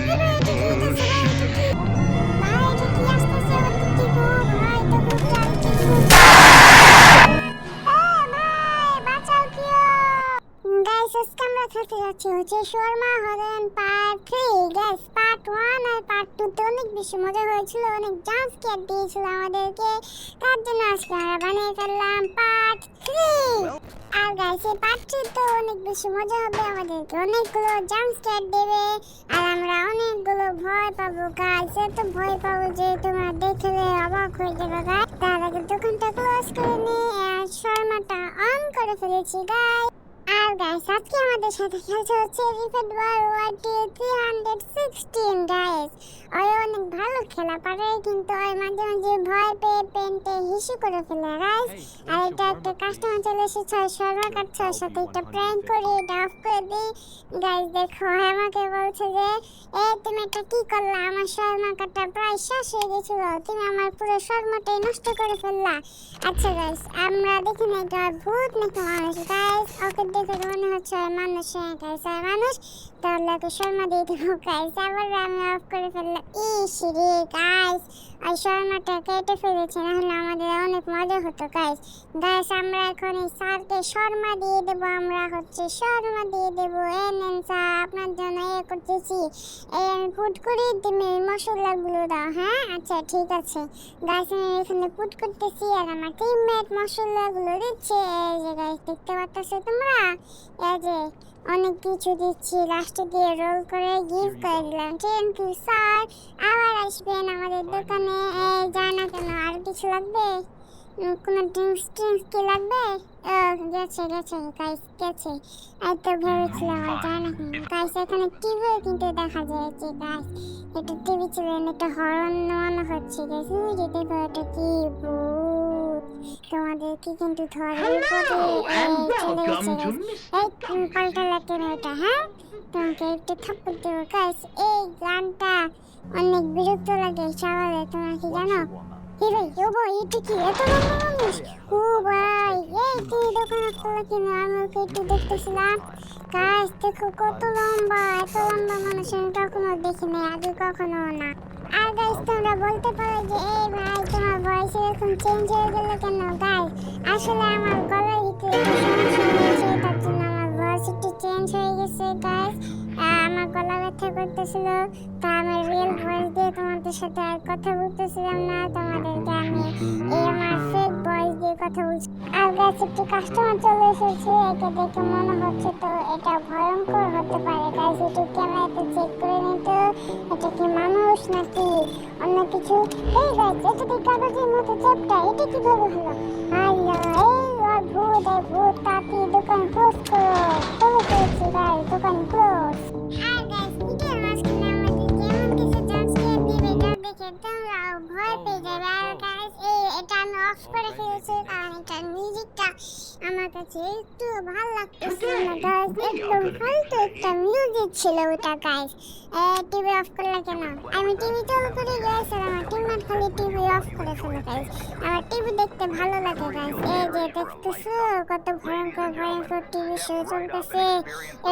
ভাই এটা কি হইতাছে ভাই এটা কি আসতেছে ওটা কি গো ভাই এটা খুব চালছে ভাই বাঁচাও কেউ গাইস আজকে আমরা খেলতে যাচ্ছি হচ্ছে Sharma Haren part 3 guys part 1 আর পার্ট 2 তে অনেক বেশি মজা হয়েছিল অনেক জাম্প স্কেয়ার দিয়েছিল আমাদেরকে তার জন্য আজকে আমরা বানিয়ে ফেললাম পার্ট 3 আর গাইস এই পার্ট 3 তো অনেক বেশি মজা হবে আমাদেরকে অনেকগুলো জাম্প স্কেয়ার দেবে আর আমরা অনেকগুলো ভয় পাবো গাইস এত ভয় পাবো যে তোমরা দেখলে অবাক হয়ে যাবে গাইস তার আগে দোকানটা ক্লোজ করে নিয়ে আর শর্মাটা অন করে ফেলেছি গাইস আর গাইস আজকে আমাদের সাথে খেলতে হচ্ছে রিফেড ওয়ার 316 গাইস ওই অনেক ভালো খেলা পারে কিন্তু ওই মাঝে মাঝে ভয় পেয়ে পেন্টে হিসু করে ফেলে গাইস আর এটা একটা কাস্টমার চলে এসেছে শর্মা কাটছার সাথে একটা প্র্যাঙ্ক করে এটা অফ করে দিই গাইস দেখো আমাকে বলছে যে তুমি এটা কি করলা আমার শর্মা কাটা প্রায় শেষ হয়ে গেছিল তুমি আমার পুরো শর্মাটাই নষ্ট করে ফেললা আচ্ছা গাইস আমরা দেখি না এটা ভূত নাকি মানুষ গাইস ওকে দেখে মনে হচ্ছে মানুষ গাইস আর মানুষ তাহলে ওকে শর্মা দিয়ে দেবো গাইস আবার আমি অফ করে ফেললাম ইস রে গাইস আর শর্মাটা কেটে ফেলেছে না হলে আমাদের অনেক মজা হতো গাইস গাইস আমরা এখন এই স্যারকে শর্মা দিয়ে দেবো আমরা হচ্ছে শর্মা দিয়ে দেবো নেন স্যার আপনার জন্য করতেছি আমি পুট করি তুমি মশলাগুলো দাও হ্যাঁ আচ্ছা ঠিক আছে গাইস আমি এখানে পুট করতেছি আর আমার টিমমেট মশলাগুলো দিচ্ছে এই যে গাইস দেখতে পাচ্ছ তোমরা এই যে অনেক কিছু দিচ্ছি লাস্টে দিয়ে রোল করে গিফট করে দিলাম থ্যাংক ইউ স্যার আবার আসবেন আমাদের দোকানে যায় না কেন আর কিছু লাগবে কোনো ড্রিঙ্কস কি লাগবে গেছে গাইস গেছে আর তো ভেবেছিলাম আর যায় না কেন গাইস এখানে টিভিও কিন্তু দেখা যাচ্ছে গাইস এটা টিভি ছিলেন এটা হরন মনে হচ্ছে গাইস ওই যে দেখো এটা কি ভূত তোমাদেরকে কিন্তু ধরে চলে গেছে এই পাল্টা লাগতে না এটা হ্যাঁ তোমাকে একটু থাপ্পড় দেবো গাইস এই গানটা অনেক বিরক্ত লাগে সকালে তোমরা কি জানো হিরো ইয়োবো এটা কি এত লম্বা মানুষ ও ভাই এই তুমি দোকানে খোলা কেন আমি ওকে একটু দেখতেছিলাম গাইস দেখো কত লম্বা এত লম্বা মানুষ আমি কখনো দেখিনি আগে কখনো না আর গাইস তোমরা বলতে পারো যে এই ভাই তোমার ভয়েস এরকম চেঞ্জ হয়ে গেল কেন গাইস আসলে আমার গলার ভিতরে সমস্যা হয়েছে তার জন্য আমার ভয়েস একটু চেঞ্জ হয়ে গেছে গাইস আমার গলা ব্যথা করতেছিল তা আমার রিয়েল ভয়েস দিয়ে তোমাদের সাথে আর কথা বলতেছিলাম না তোমাদেরকে আমি এই আমার ফেক ভয়েস দিয়ে কথা বলছি আর গাইস একটি কাস্টমার চলে এসেছে এটা দেখে মনে হচ্ছে তো এটা ভয়ঙ্কর হতে পারে গাইস একটু ক্যামেরাতে চেক করে নিতে এটা কি মানুষ নাকি অন্য কিছু এই গাইস এটা কি কাগজের মতো চ্যাপটা এটা কিভাবে হলো আল্লাহ এই ভূত তাতি দোকান ক্লোজ করো করেছি গাইস দোকান ক্লোজ আর গাইস ভিডিওর মাঝখানে আমাদের যেমন কিছু জাস্ট দিবে যা দেখে তোমরা ভয় পেয়ে যাবে আর গাইস এটা আমি অফ করে ফেলেছি কারণ এটা মিউজিকটা আমার কাছে একটু ভালো লাগতেছিল না গাইস একদম ফালতু একটা মিউজিক ছিল ওটা গাইস টিভি অফ করলে কেন আমি টিভি চালু করি গাইস আর আমার টিমমেট খালি টিভি অফ করে ফেলে গাইস আমার টিভি দেখতে ভালো লাগে গাইস এই যে দেখতেছো কত ভয়ঙ্কর টিভি শো চলতেছে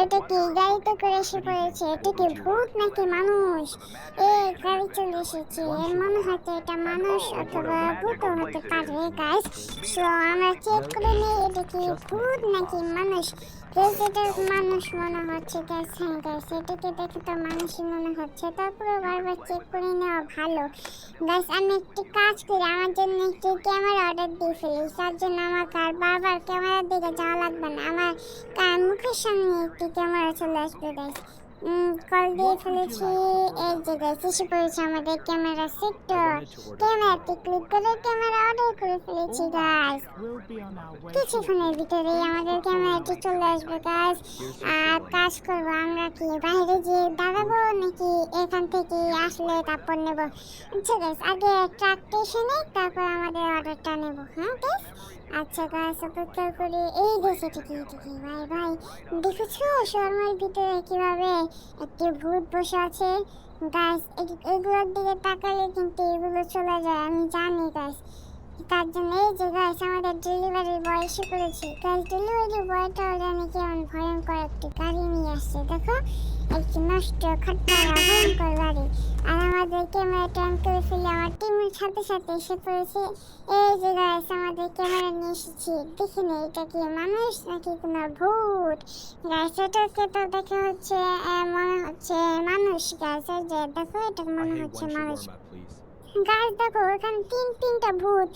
এটা কি গাড়িতে করে এসে পড়েছে এটা কি ভূত নাকি মানুষ গাড়ি চলে এসেছে এর মনে হচ্ছে এটা মানুষ অথবা ভূতও হতে পারে গাইস সো আমরা চেক করে নিই এটা কি ভূত নাকি মানুষ এটা মানুষ মনে হচ্ছে গাইস হ্যাঁ গাইস এটাকে দেখে তো মানুষই মনে হচ্ছে তারপরে বারবার চেক করে নেওয়া ভালো গাইস আমি একটি কাজ করি আমার জন্য একটি ক্যামেরা অর্ডার দিয়ে ফেলি তার জন্য আমার আর বারবার ক্যামেরার দিকে যাওয়া লাগবে না আমার মুখের সামনে একটি ক্যামেরা চলে আসবে গাইস কল দিয়ে ফেলেছি এই যে গাইস এসে পড়েছে আমাদের ক্যামেরা সেক্টর ক্যামেরাতে ক্লিক করে ক্যামেরা অর্ডার করে ফেলেছি গাইস কিছুক্ষণের ভিতরেই আমাদের ক্যামেরাটি চলে আসবে গাইস আর কাজ করবো আমরা কি বাইরে গিয়ে দাঁড়াবো নাকি এখান থেকে আসলে তারপর নেবো আচ্ছা গাইস আগে ট্রাকটা এসে নেই তারপর আমাদের অর্ডারটা নেবো হ্যাঁ গাইস আচ্ছা গাইস অপেক্ষা করি এই দেশে ঠিকই ভাই দেখেছো শর্মার ভিতরে কিভাবে একটি ভূত বসে আছে গাইস এগুলোর দিকে তাকালে কিন্তু এগুলো চলে যায় আমি জানি গাইস তার জন্য এই যে গাইস আমাদের ডেলিভারি বয় এসে পড়েছে গাইস ডেলিভারি বয়টা জানি কেমন ভয়ঙ্কর একটি গাড়ি নিয়ে আসছে দেখো একটি নষ্ট খাট্টা ভয়ঙ্কর আমাদের ক্যামেরা টান করে ফেলে আমার টিমের সাথে সাথে এসে পড়েছে। এই যে গাইস আমাদের ক্যামেরা নিয়ে এসেছি, দেখে নে এটা কি মানুষ নাকি কোনো ভূত। গাইস এটাকে তো দেখে হচ্ছে মনে হচ্ছে মানুষ। গাইস এই যে দেখো এটা মনে হচ্ছে মানুষ। গাইস দেখো এখানে তিনটা ভূত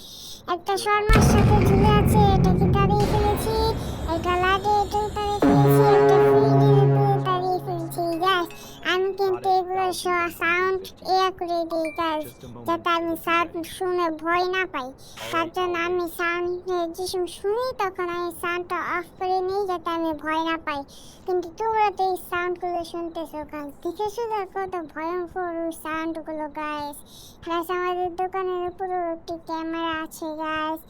একটা শর্মার সাথে ঝুলে আছে, এটাকে তাড়িয়ে ফেলেছি। এটা লাগে এটাও তাড়িয়ে ফেলেছি, একটা ফ্রিজের তাড়িয়ে ফেলেছি। গাইস আমি কিন্তু এগুলো সাউন্ড করে দিই গাইস, যাতে আমি সাউন্ড শুনে ভয় না পাই। তার জন্য আমি সাউন্ড যখন শুনি তখন আমি সাউন্ডটা অফ করে নিই যাতে আমি ভয় না পাই। কিন্তু তোমরা তো এই সাউন্ডগুলো শুনতেছো গাইস, দেখেছো কত ভয়ঙ্কর সাউন্ডগুলো গাইস। গাইস আমাদের দোকানের উপরে একটি ক্যামেরা আছে গাইস।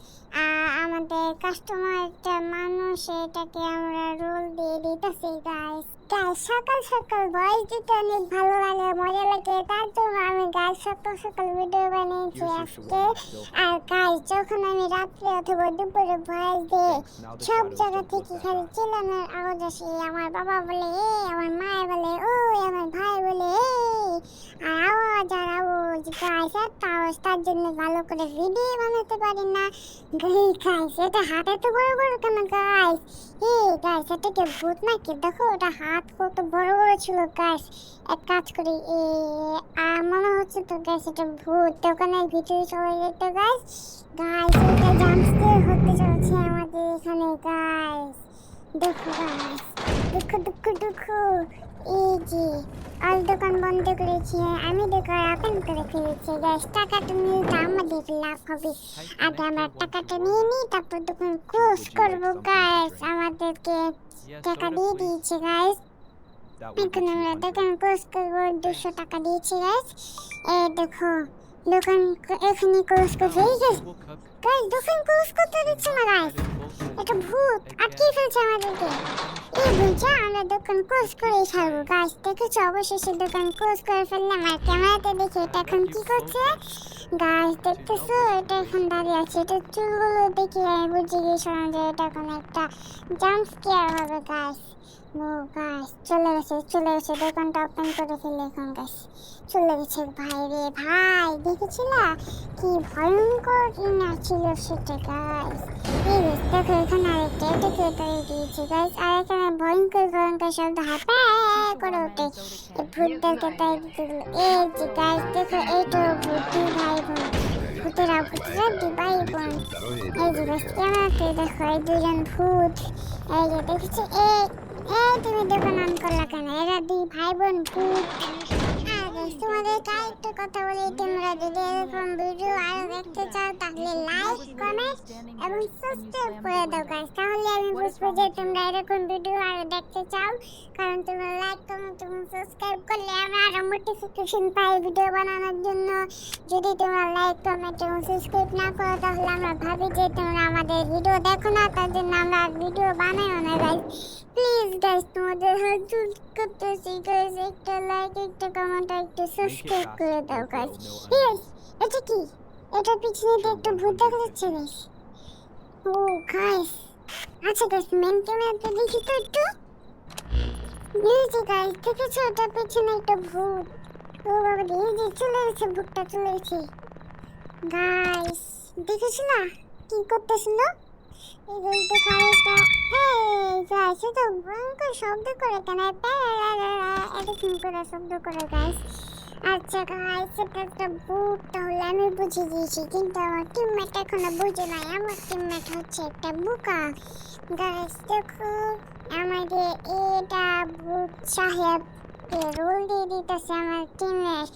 আমাদের কাস্টমার একটা মানুষ, এটাকে আমরা রোল দিয়ে দিতেছি গাইস। গাইস সকাল সকাল ভয়েস দিতে অনেক ভালো লাগে, মজা লাগে, তার জন্য আমি গাইস সকাল সকাল ভিডিও বানিয়েছি আজকে। আর গাইস যখন আমি রাত্রে অথবা দুপুরে ভয়েস দিই সব জায়গা থেকে খালি চিল্লানোর আওয়াজ আসে। আমার বাবা বলে এ, আমার মা বলে ও, আমার ভাই বলে এ, আর আওয়াজ গাইস একটা আওয়াজ, তার জন্য ভালো করে ভিডিও বানাতে পারি না গাইস। এটা হাতে তো বড় বড় কেন গাইস? গাইস এটা কি ভূত নাকি? দেখো ওটা হাত কত বড় বড় ছিল গাইস। এক কাজ করি মনে হচ্ছে তো গাইস এটা ভূত। দোকানের ভিতরে চলে যেত গাইস। গাইস এটা জাম্পস্কেয়ার হতে চলছে আমাদের এখানে গাইস। দেখো গাইস, দেখো এই যে আর দোকান বন্ধ করেছি, আমি দোকান ওপেন করে ফেলেছি গাইস। টাকাটা নিয়ে আমাদের লাভ হবে। আগে আমরা টাকাটা নিয়ে নিই, তারপর দোকান ক্লোজ করবো গাইস। আমাদেরকে টাকা দিয়ে দিয়েছে গাইস, এখন আমরা দোকান ক্লোজ করবো। 200 টাকা দিয়েছি গাইস। এই দেখো দোকান এখানে ক্লোজ করবে গাইস। দোকান ক্লোজ করতে দিচ্ছে না গাইস, এটা ভূত আটকে ফেলছে আমাদেরকে। এই বুঝা আমরা দোকান ক্লোজ করে ছাড়বো গাইস। দেখেছো অবশেষে দোকান ক্লোজ করে ফেললাম। আর ক্যামেরাতে দেখি এটা এখন কি করছে গাইস, দেখতেছো এটা এখন দাঁড়িয়ে আছে। এটা চুলগুলো দেখি আমি বুঝে গিয়েছিলাম যে এটা এখন একটা জাম্প স্কেয়ার হবে গাইস। ও গাইস চলে গেছে দোকানটা ওপেন করে ফেলে এখন গাইস চলে গেছে। ভাই রে ভাই, দেখেছিলা কি ভয়ঙ্কর কিনা ছিল সেটা গাইস। এই দেখো এখানে আরেকটা, এটাকে তাড়িয়ে দিয়েছে গাইস। আর এখানে ভয়ঙ্কর শব্দ হাঁপা করে ওঠে, এই ভূতদেরকে তাড়িয়ে দিতে গেল। এই যে গাইস দেখো এইটাও ভূত, দুই ভাই বোন, ভূতেরা দুই ভাই বোন। এই যে গাইস ক্যামেরাতে দেখো এই দুজন ভূত। এই যে দেখেছো তুমি দোকান অন করলা কেন? এরা দুই ভাই বোন ভূত। তোমাদের আরেকটা কথা বলি, তোমরা যদি এরকম ভিডিও আরো দেখতে চাও তাহলে লাইক কমেন্ট এবং সাবস্ক্রাইব করে দাও গাইস, তাহলে আমি বুঝবো যে তোমরা এরকম ভিডিও আরো দেখতে চাও। কারণ তোমরা লাইক কমেন্ট এবং সাবস্ক্রাইব করলে আমরা আরো নোটিফিকেশন পাই ভিডিও বানানোর জন্য। যদি তোমরা লাইক কমেন্ট এবং সাবস্ক্রাইব না করো তাহলে আমরা ভাবি যে তোমরা আমাদের ভিডিও দেখো না, তার জন্য আমরা ভিডিও বানাইও না গাইস। প্লিজ গাইস তোমাদের হাত করতেছি গাইস, একটা লাইক একটা কমেন্ট একটু সাবস্ক্রাইব করে দাও গাইস। এটা কি? এটা পিছনে দিয়ে একটা ভূত দেখা যাচ্ছে গাইস। ও গাইস আচ্ছা গাইস মেন ক্যামেরাতে দেখি তো একটু। এই যে গাইস দেখেছো এটা পিছনে একটা ভূত। ও বাবা এই যে চলে গেছে ভূতটা, চলে গেছে গাইস। দেখেছো না কি করতেছিল? এই যে খারাপটা গাইস এটা ভয়ঙ্কর শব্দ করে কেন? এরকম করে শব্দ করে গাইস। আচ্ছা গাইস এটা একটা ভূত তাহলে আমি বুঝে গিয়েছি, কিন্তু আমার টিমমেট এখনো বুঝে নাই। আমার টিমমেট হচ্ছে একটা বোকা গাইস। দেখো আমাদের এটা ভূত সাহেবকে রোল দিয়ে দিতেছে আমার টিমমেট।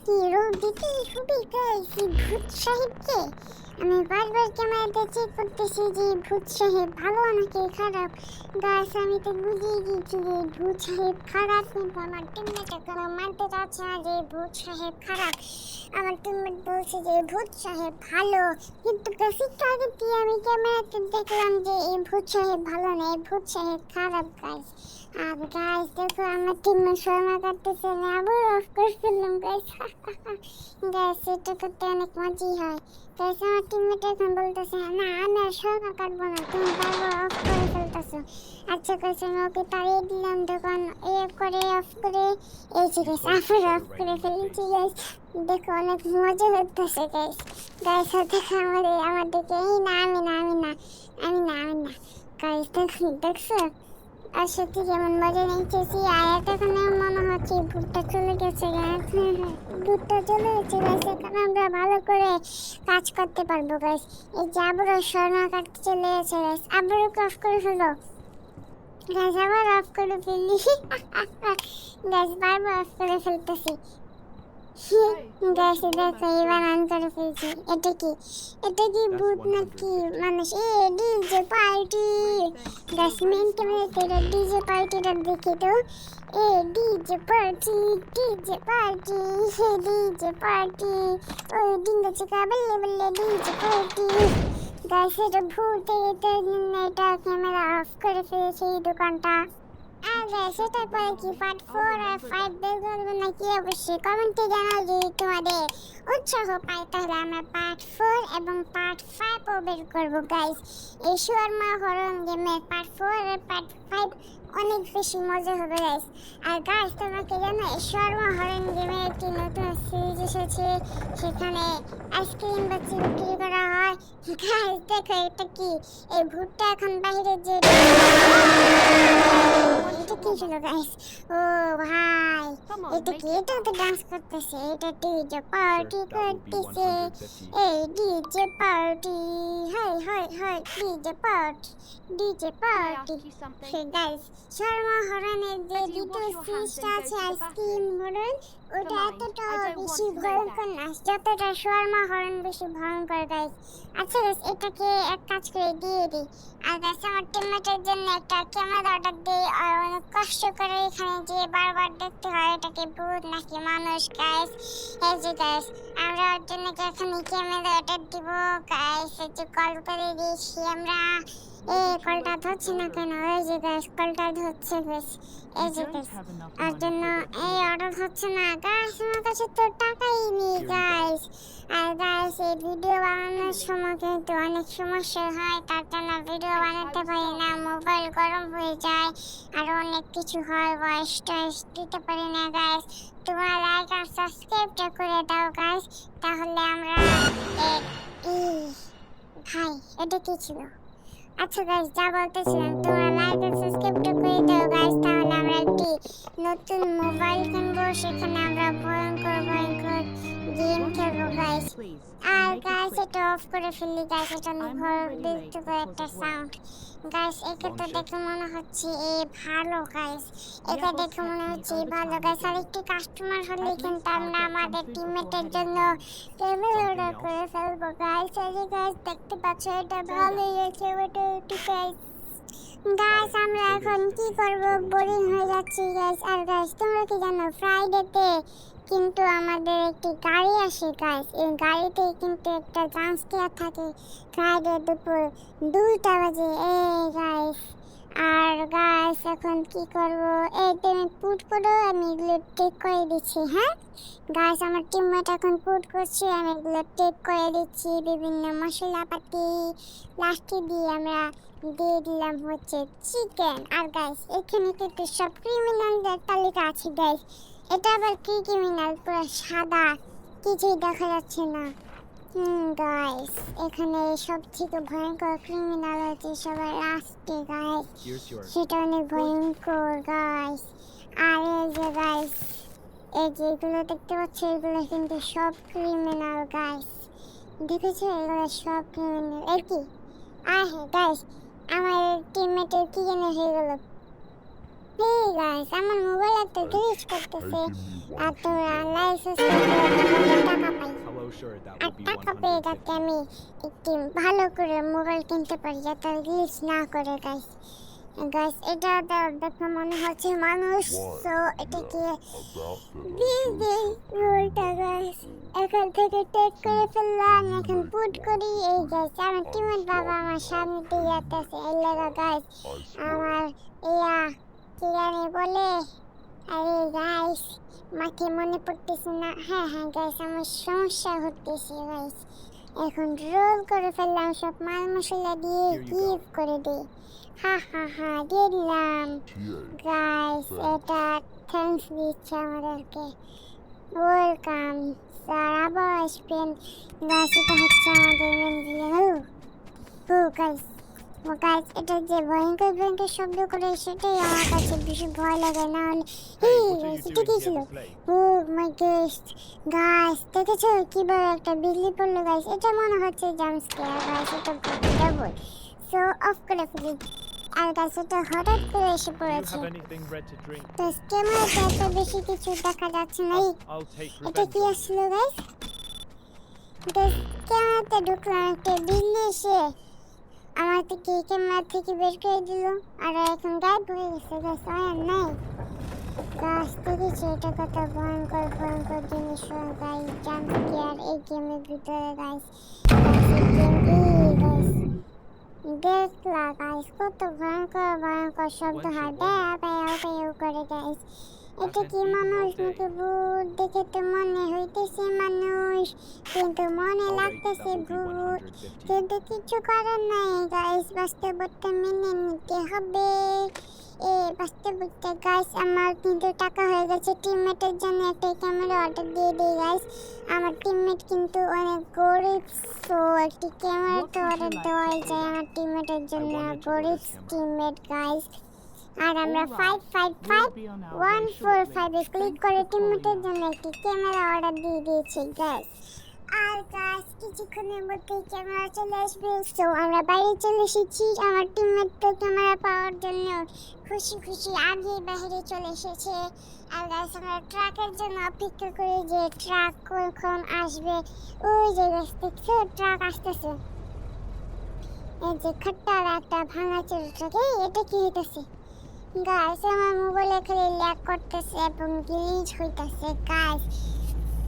কি রোল দিতে হবে গাইস ভূত সাহেবকে? আমি বারবার ক্যামেরাতে চেক করতেছি যে ভূত সাহেব ভালো নাকি খারাপ গাইস। আমি তো বুঝিয়ে দিয়েছি যে ভূত সাহেব খারাপ, কিন্তু আমার টিমমেট এখনো মানতে চাচ্ছে না যে ভূত সাহেব খারাপ। আমার টিমমেট বলছে যে ভূত সাহেব ভালো, কিন্তু একটু আগে দিয়ে আমি ক্যামেরাতে দেখলাম যে এই ভূত সাহেব ভালো না, এই ভূত সাহেব খারাপ গাইস। আর গাইস দেখো আমার টিমমেট শর্মা কাটতেছে, আমি আবার অফ করে ফেললাম গাইস। গাইস এটা করতে অনেক মজাই হয় গাইস আমার টিমমেট এখন বলতেছে না আমি আর শর্মা কাটবো না, তুমি বারবার অফ করে ফেলতেছো। আচ্ছা গাইস আমি ওকে তাড়িয়ে দিলাম, তখন করে অফ করে এই যে গাইস আবার অফ করে ফেলেছি গাইস। দেখো অনেক মজা হচ্ছে গাইস। গাইস দেখো আমার দিকে এই না আমি না আমি না আমি না আমি না গাইস দেখছো আর সত্যি কেমন মজা নিতেছি। আর এখন মনে হচ্ছে ভূতটা চলে গেছে গাইস। ভূতটা চলে গেছে গাইস, এখন আমরা ভালো করে কাজ করতে পারবো গাইস। এই যে আবারও স্বর্ণ কাটতে চলে গেছে গাইস, আবারও অফ করে ফেলো গাইস, আবার অফ করে ফেললি গাইস, বারবার অফ করে ফেলতেছি গাইস। দেখো এবার অন করে ফেলছি। এটা কি ভূত নাকি মানুষ? ডিজে পার্টি গাইস, মেন ক্যামেরাতে ডিজে পার্টিটা দেখি তো। DJ party DJ party DJ party ওই ডিঙ্গা চিকা বল্লে বল্লে ডিজে পার্টি গাইস। এটা ভূত, এটা ক্যামেরা অফ করে ফেলেছে এই দোকানটা। আর গাইস এটার পরে কি পার্ট 4 আর 5 বের করবো নাকি অবশ্যই কমেন্টে জানাও। যদি তোমাদের উৎসাহ পাই তাহলে আমরা পার্ট 4 এবং পার্ট 5 ও বের করবো গাইস। এই শর্মা হরর গেমের পার্ট 4 আর পার্ট 5 অনেক বেশি মজা হবে গাইস। আর গাইস তোমাকে জানো এই শর্মা হরর গেমের একটি নতুন সিরিজ এসেছে, সেখানে আইসক্রিম বাচ্চা বিক্রি করা হয় গাইস। দেখো এটা কি, এই ভূতটা এখন বাইরে যে কি ছিল গাইস? ও ভাই এটা কি, এটা তো ডান্স করতেছে, এটা ডিজে পার্টি করতেছে। এই DJ party hi hi hi DJ party DJ party. সে গাইস শর্মা হরনের যে দ্বিতীয় সিরিজটা আছে আইসক্রিম হরন, ওটা এতটা বেশি ভয়ঙ্কর না যতটা শর্মা হরন বেশি ভয়ঙ্কর গাইস। আচ্ছা গাইস এটাকে এক কাজ করে দিয়ে দিই। আর গাইস আমার টিমমেটের জন্য একটা ক্যামেরা অর্ডার দিই। আর অনেক কষ্ট করে এখানে যে বারবার দেখতে হয় এটাকে ভূত নাকি মানুষ গাইস। এই যে গাইস আমরা ওর জন্য এখানে ক্যামেরা অর্ডার দিব গাইস। এই যে কল করে দিয়েছি আমরা। এই কলটা ধরছে না কেন? এই যে গাইস কলটা ধরছে গাইস। এই যে গাইস আর জন্য এই অর্ডার হচ্ছে না গাইস, আমার কাছে তো টাকাই নেই গাইস। আর গাইস এই ভিডিও বানানোর সময় কিন্তু অনেক সমস্যা হয়, তার জন্য ভিডিও বানাতে পারি না, মোবাইল গরম হয়ে যায় আর অনেক কিছু হয়, ভয়েস টয়েস দিতে পারি না গাইস। তোমরা লাইক আর সাবস্ক্রাইবটা করে দাও গাইস, তাহলে আমরা ভাই এটা কি ছিল? আচ্ছা গাইস যা বলতেছিলাম, তোমরা লাইক আর সাবস্ক্রাইবটা করে দাও গাইস, তাহলে আমরা একটি নতুন মোবাইল কিনবো, সেখানে আমরা ভয়ঙ্কর ভয়ঙ্কর গেম খেলবো গাইস। আর গাইস এটা অফ করে ফেললি গাইস, এটা অনেক বিরক্তিকর একটা সাউন্ড গাইস। একে তো দেখে মনে হচ্ছে ভালো গাইস, একে দেখে মনে হচ্ছে ভালো গাইস। আর একটি কাস্টমার হলে কিন্তু আমরা আমাদের টিমমেটের জন্য ক্যামেরা অর্ডার করে ফেলবো গাইস। আর গাইস দেখতে পাচ্ছ এটা ভালোই আছে ওটা গাইস। গাইস আমরা এখন কি করব, বোরিং হয়ে যাচ্ছি গাইস। আর গাইস তোমরা কি জানো ফ্রাইডেতে কিন্তু আমাদের একটি গাড়ি আসে গাইস, এই গাড়িতে কিন্তু একটা জাম্পস্কেয়ার থাকে ফ্রাইডে দুপুর 2টা বাজে। এই গাইস আর গাইস এখন কি করব, এই তুমি পুট করো, আমি এগুলো টেক করে দিচ্ছি। হ্যাঁ গাইস আমার টিমমেট এখন পুট করছে, আমি এগুলো টেক করে দিচ্ছি বিভিন্ন মশলাপাতি। লাস্টে দিয়ে আমরা দিয়ে দিলাম হচ্ছে চিকেন। আর গাইস এখানে কিন্তু সব ক্রিমিনালদের তালিকা আছে গাইস। এটা আবার কি ক্রিমিনাল, পুরো সাদা, কিছুই দেখা যাচ্ছে না। গাইস এখানে সব থেকে ভয়ঙ্কর ক্রিমিনাল হচ্ছে সবার লাস্টে গাইস, সেটা অনেক ভয়ঙ্কর গাইস। আর এই যে গাইস এই যে এগুলো দেখতে পাচ্ছ, এগুলো কিন্তু সব ক্রিমিনাল গাইস, দেখেছো এগুলো সব ক্রিমিনাল। এই কি আর হ্যাঁ গাইস আমার টিমমেটের কি যেন হয়ে গেল। এই গাইস আমার মোবাইল একটা গ্লিচ করতেছে, আর তোমরা লাইক সাবস্ক্রাইব করে টাকা পাই। আর টাকা পেয়ে যাতে আমি একটি ভালো করে মোবাইল কিনতে পারি যাতে গ্লিচ না করে গাইস। গাইস এটা দেখে মনে হচ্ছে মানুষ, তো এটা কি রোলটা গাইস এখান থেকে টেক করে ফেললাম, এখন পুট করি। এই গাইস আমার টিমের বাবা আমার সামনে দিয়ে যাচ্ছে, এই লাগা গাইস আমার ইয়া কি জানি বলে, আরে গাইস মাকে মনে পড়তেছে না। হ্যাঁ গাইস আমার সমস্যা হতেছে গাইস, এখন রোল করে ফেললাম, সব মাল মশলা দিয়ে গিফট করে দিই। হা হা হা, দিয়ে দিলাম। গাইস এটা থ্যাঙ্কস দিচ্ছে আমাদেরকে, ওয়েলকাম স্যার, আবার আসবেন। গাইস এটা হচ্ছে আমাদের মেন ভিলেন। গাইস এটা যে ভয়ঙ্কর ভয়ঙ্কর শব্দ করে সেটাই আমার কাছে বেশি ভয় লাগে, না হলে এটা কি ছিল? ও মাই গড গাইস, দেখেছো কি বড় একটা বিজলি পড়লো গাইস, এটা মনে হচ্ছে জাম্প স্কেয়ার গাইস, এটা ডাবল। সো অফ করে ফেলি। আর গাইস এটা হঠাৎ করে এসে পড়েছে, তো ক্যামেরাতে এত বেশি কিছু দেখা যাচ্ছে না। এটা কি আসলো গাইস? ক্যামেরাতে ঢুকলাম, একটা বিজলি এসে আমার থেকে ক্যামেরা থেকে বের করে দিল, আর এখন গায়েব হয়ে গেছে গাছ, আর নাই গাছ। দেখেছি এটা কত ভয়ঙ্কর ভয়ঙ্কর জিনিস গাইস, জাম্প স্কেয়ার এই গেমের ভিতরে গাইস। দেখলা গাইস কত ভয়ঙ্কর ভয়ঙ্কর শব্দ হয়, ব্যাও ব্যাও ব্যাও করে গাইস। এটা কি মানুষ নাকি ভূত? দেখে তো মনে হইতেছে মানুষ, কিন্তু মনে লাগতেছে ভূত। কিন্তু কিছু করার নাই গাইস, বাস্তবতা মেনে নিতে হবে। বাস্তবতা গাইস, আমার কিন্তু টাকা হয়ে গেছে। টিমমেটের জন্য একটা ক্যামেরা অর্ডার দিয়ে দিই গাইস, আমার টিমমেট কিন্তু অনেক গরিব, সো একটি ক্যামেরা তো অর্ডার দেওয়াই যায় আমার টিমমেটের জন্য, গরিব টিমমেট গাইস। আর আমরা 555145 এ ক্লিক করে টিমমেটের জন্য একটি ক্যামেরা অর্ডার দিয়ে দিয়েছি গাইস। আর গাইস কিছুক্ষণের মধ্যেই ক্যামেরা চলে আসবে, সো আমরা বাইরে চলে এসেছি। আমার টিমমেট তো ক্যামেরা পাওয়ার জন্য খুশি খুশি আগে বাইরে চলে এসেছে। আর গাইস আমরা ট্রাকের জন্য অপেক্ষা করি যে ট্রাক কখন আসবে। ওই যে গাইস দেখছো ট্রাক আসতেছে, এই যে খাট্টার একটা ভাঙা চলে ট্রাক। এটা কি হইতেছে গাইস? আমার মোবাইলে খালি ল্যাগ করতেছে এবং গ্লিচ হইতাছে গাইস।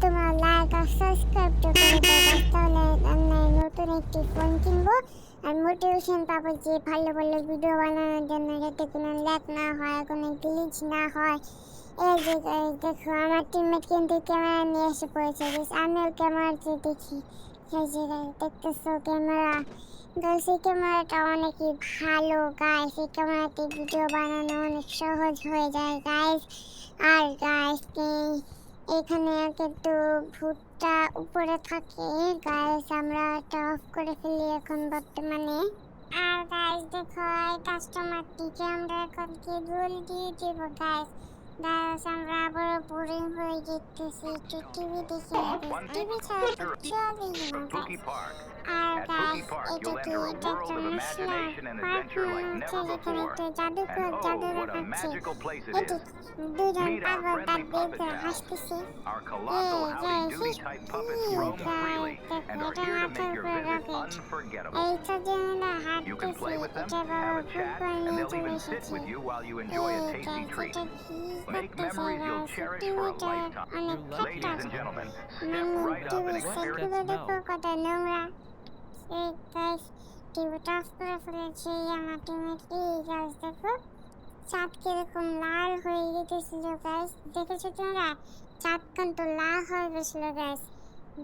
তোমরা লাইক আর সাবস্ক্রাইব করে দাও, তাহলে আমি নতুন একটি ফোন কিনবো আর মোটিভেশন পাবো যে ভালো ভালো ভিডিও বানানোর জন্য, যাতে কোনো ল্যাগ না হয়, কোনো গ্লিচ না হয়। এই যে গাইস দেখো আমার টিমমেট কিন্তু ক্যামেরা নিয়ে এসে পড়েছে গাইস, আমিও ক্যামেরাতে দেখি। এই যে গাইস দেখতেছো ক্যামেরা গাইস, এই ক্যামেরাটা অনেকই ভালো গাইস, এই ক্যামেরাতে ভিডিও বানানো অনেক সহজ হয়ে যায় গাইস। আর গাইস এখানে কিন্তু ভূতটা উপরে থাকে গাইস, আমরা এটা অফ করে ফেলি এখন বর্তমানে। আর গাইস দেখো এই কাস্টমারটিকে আমরা এখন কি রোল দিয়ে দেবো গাইস। গাইস আমরা আবার বোরিং হয়ে যেতেছি, একটু টিভি দেখি, টিভি ছাড়া তো চলেই না গাইস। আর গাইস এটা কি, এটা একটা মশলা পার্ক মনে হচ্ছে, যেখানে একটা জাদুকর জাদু দেখাচ্ছে। এটি দুজন পাগল তার বের করে হাসতেছে। এটা মাথার উপরে রকেট, এইটা জন্য হাঁটতেছে, এটা বাবা ফুটবল নিয়ে চলে এসেছে। এটা কি করতেছে গাইস? টিভিটা অনেক খাট্টা, টিভির সেটগুলো দেখো কত নোংরা। এই গাইস টিভিটা অফ করে ফেলেছি আমার টিমমেট। এই গাইস দেখো চাঁদ কিরকম লাল হয়ে গেছিল গাইস, দেখেছো তোমরা? চাঁদ কিন্তু লাল হয়ে গেছিল গাইস।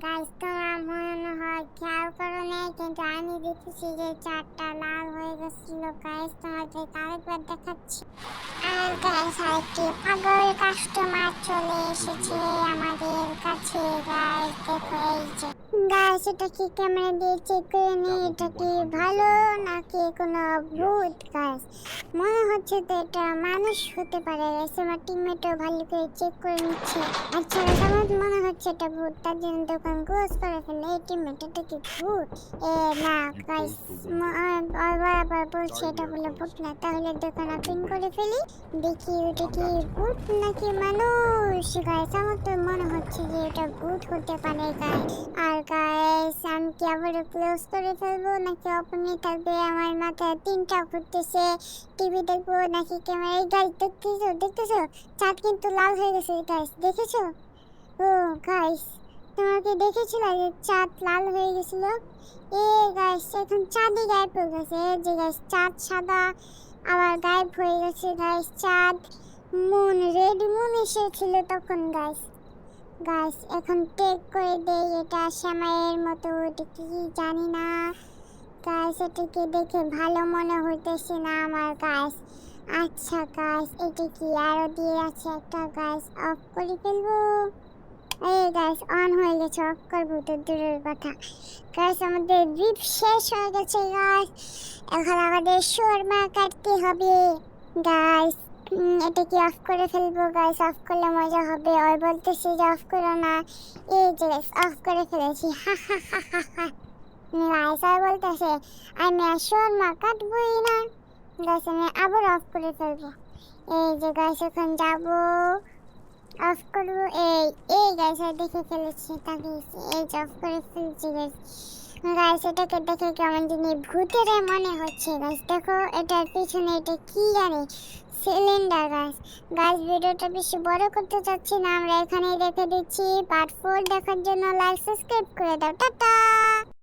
গাইস তোমরা মনে হয় খেয়াল করো নাই, কিন্তু আমি দেখেছি যে চাঁদটা লাল হয়ে গেছিল গাইস, তোমাদেরকে আরেকবার দেখাচ্ছি। আর গাইস আরেকটি পাগল কাস্টমার চলে এসেছে আমাদের কাছে গাইস, দেখো এই যে গাইস এটা কি ক্যামেরা দিয়ে চেক করে নিই, এটা কি ভালো নাকি কোনো ভূত গাইস? মনে হচ্ছে তো এটা মানুষ হতে পারে গাইস, আমার টিমমেটও ভালো করে চেক করে নিচ্ছে। আচ্ছা আমার মনে হচ্ছে এটা ভূত, তার জন্য দোকান ক্লোজ করে ফেলে। এই টিমমেট এটা কি ভূত? না গাইস বরাবর বলছে এটা বলে ভূত না, তাহলে দোকান ওপেন করে ফেলি, দেখি ওটা কি ভূত নাকি মানুষ গাইস। আমার তো মনে হচ্ছে যে এটা ভূত হতে পারে গাইস। আর গাইস আমি কি আবার ক্লোজ করে ফেলবো নাকি ওপেনই থাকবে? আমার মাথায় তিনটা ঘুরতেছে, টিভি দেখবো নাকি ক্যামেরা। গাইস দেখতেছো চাঁদ কিন্তু লাল হয়ে গেছে গাইস, দেখেছো? ও গাইস তোমরা কি দেখেছিলে যে চাঁদ লাল হয়ে গেছিল? গাইস এখন চাঁদই গায়েব হয়ে গেছে। যে গাইস চাঁদ সাদা আবার গায়েব হয়ে গেছে গাইস। চাঁদ মুন রেড মুন এসেছিল তখন গাইস। গাইস এখন টেক করে দেই, এটা শ্যামাইয়ের মতো, এটা কি জানি না গাইস, এটাকে দেখে ভালো মনে হইতেছে না আমার গাইস। আচ্ছা গাইস, এটা কি আরো দিয়ে আছে একটা গাইস, অফ করে ফেলবো। এই গাইস অন হয়ে গেছে, অফ করবো তো দূরের কথা। গাইস আমাদের ড্রিপ শেষ হয়ে গেছে গাইস, এখন আমাদের শর্মা কাটতে হবে গাইস। এটা কি অফ করে ফেলবো গাইস, অফ করলে মজা হবে। ওই বলতেছে যে অফ করো না, এই যে গাইস অফ করে ফেলেছি, হা হা হা হা হা। গাইস আর বলতেছে আমি আর শর্মা কাটবই না গাইস, আমি আবার অফ করে ফেলবো। এই যে গাইস এখন যাবো, অফ করবো। এই গাইস দেখে ফেলেছি, তাকিয়েছি, এই যে অফ করে ফেলছি গাইস। গাইস এটাকে দেখে কেমন জানি ভূতের মনে হচ্ছে গাইস। দেখো এটার পিছনে এটা কি জানি, সিলিন্ডার গাইস। গাইস ভিডিওটা বেশি বড় করতে চাচ্ছি না, আমরা এখানেই রেখে দিচ্ছি। পার্ট 4 দেখার জন্য লাইক সাবস্ক্রাইব করে দাও, টাটা।